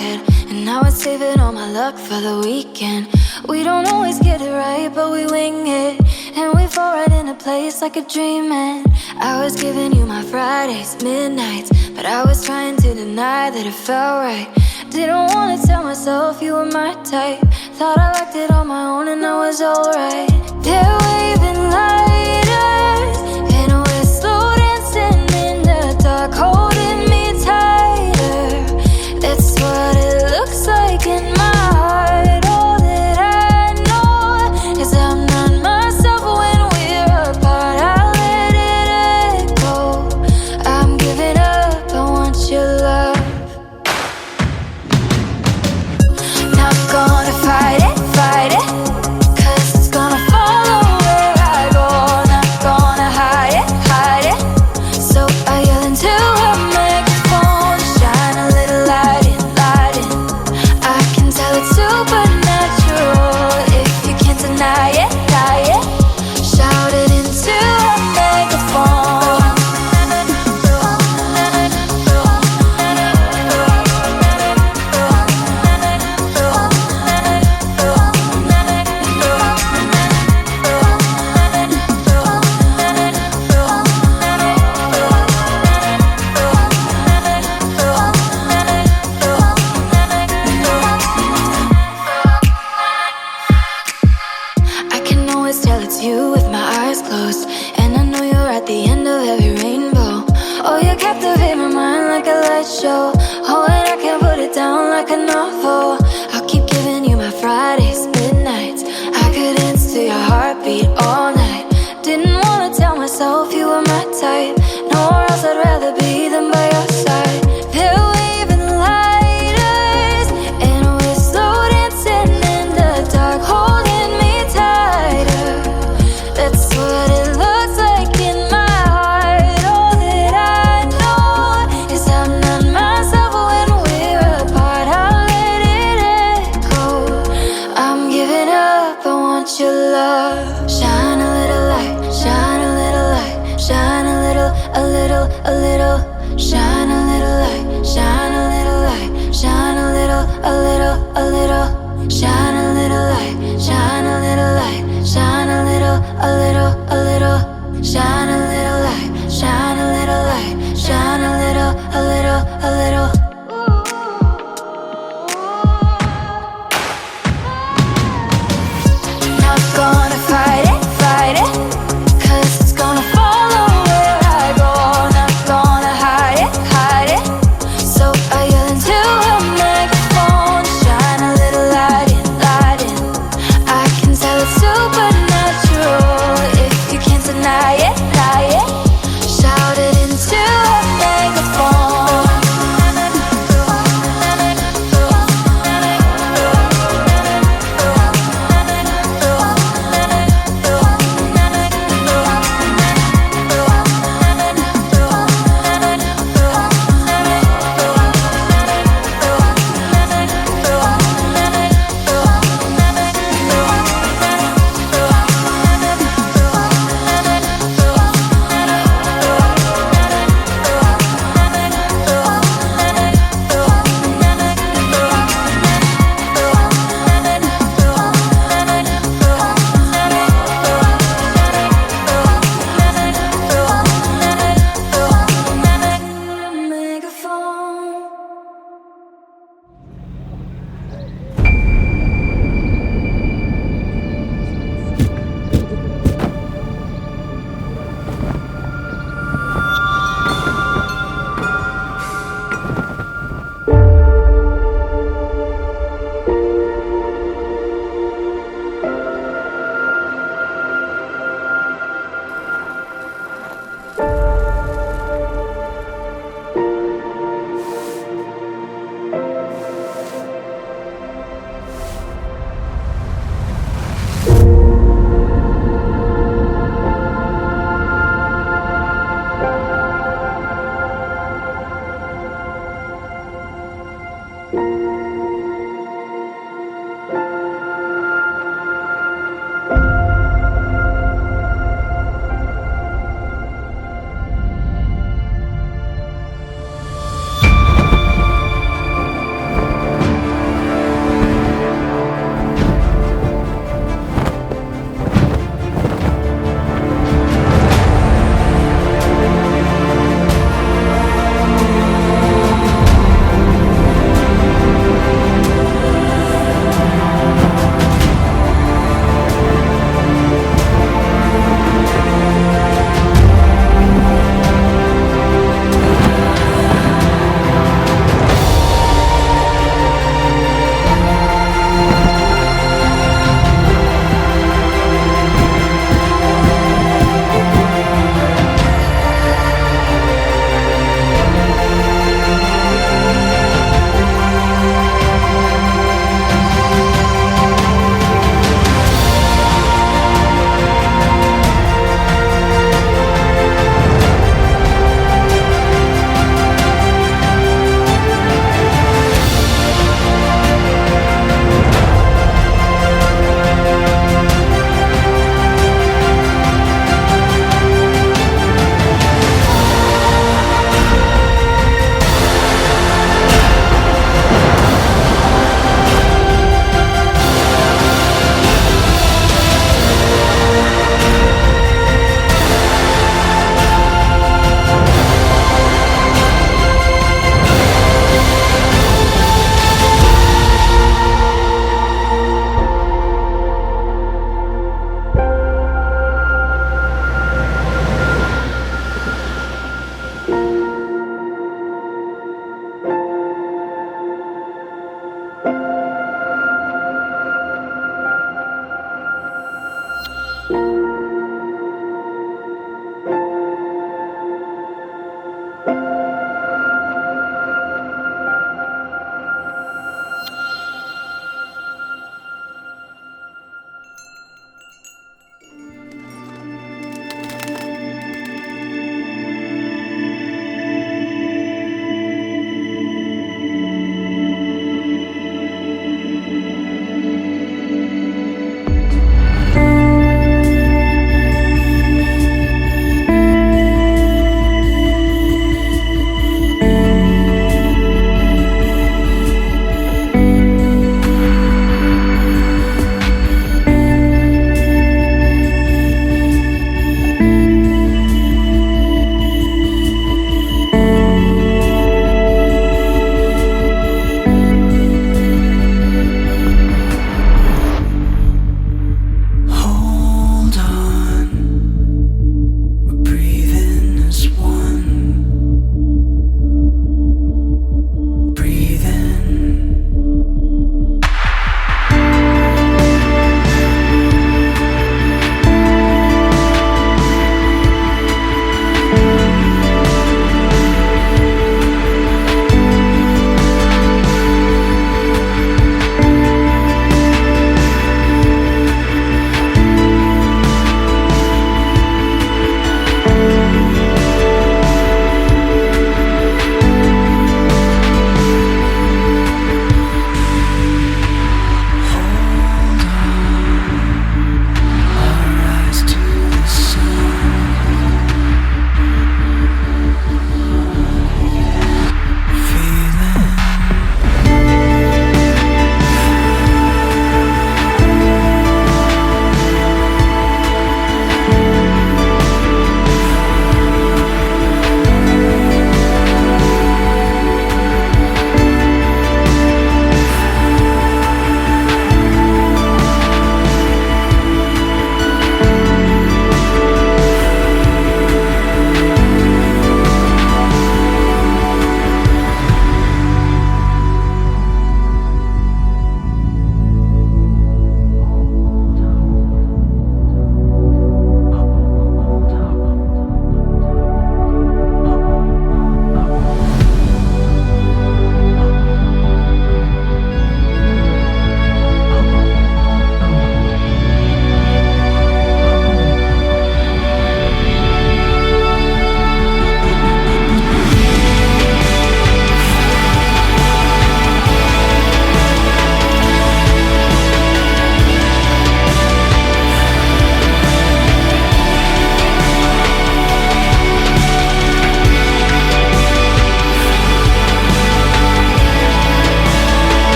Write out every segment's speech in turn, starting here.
head, and now it's saving all my luck for the weekend. We don't always get it right, but we wing it, and we fall right into place like a dream. And I was giving you my Fridays, midnights, but I was trying to deny that it felt right. Didn't wanna tell myself you were my type. Thought I liked it on my own and I was alright. They're waving lighters, and we're slow dancing in the dark, holding me tighter. That's what it looks like in my heart. All that I know is I'm not myself when we're apart. I let it echo. I'm giving up, I want your love. Not gonna fight it, fight it, 'cause it's gonna follow where I go. Not gonna hide it, hide it. So I yell into a microphone, shine a little light in, light in. I can tell it's supernatural if you can't deny it, deny it. Shout it into a megaphone. I can always tell it's you with my eyes closed, and I know you're at the end of every rainbow. Oh, you captivate my mind like a light show. Oh, and I can't put it down like a novel. I'll keep giving you my Fridays, midnights. I could dance to your heartbeat all night. Didn't wanna tell myself you were my type. Nowhere else I'd rather be than by your side. They're waving lighters, and we're slow dancing in the dark, holding me tighter. That's what it looks like in my heart. All that I know is I'm not myself when we're apart. I'll let it echo. I'm giving up, I want your love. Shine a little light, shine a little light, shine a little, a little, a little. Shine a little light, shine a little light, shine a little, a little, a little. Shine a little light, shine a little light, shine a little, a little, a little. Shine a little light, shine a little light, shine a little, a little, a little. Not gonna fight it, fight it, 'cause it's gonna follow where I go. Not gonna hide it, hide it. So I yell into a microphone, shine a little light in, light in. I can tell it's supernatural if you can't deny it, deny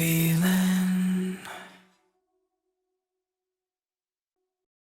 feeling.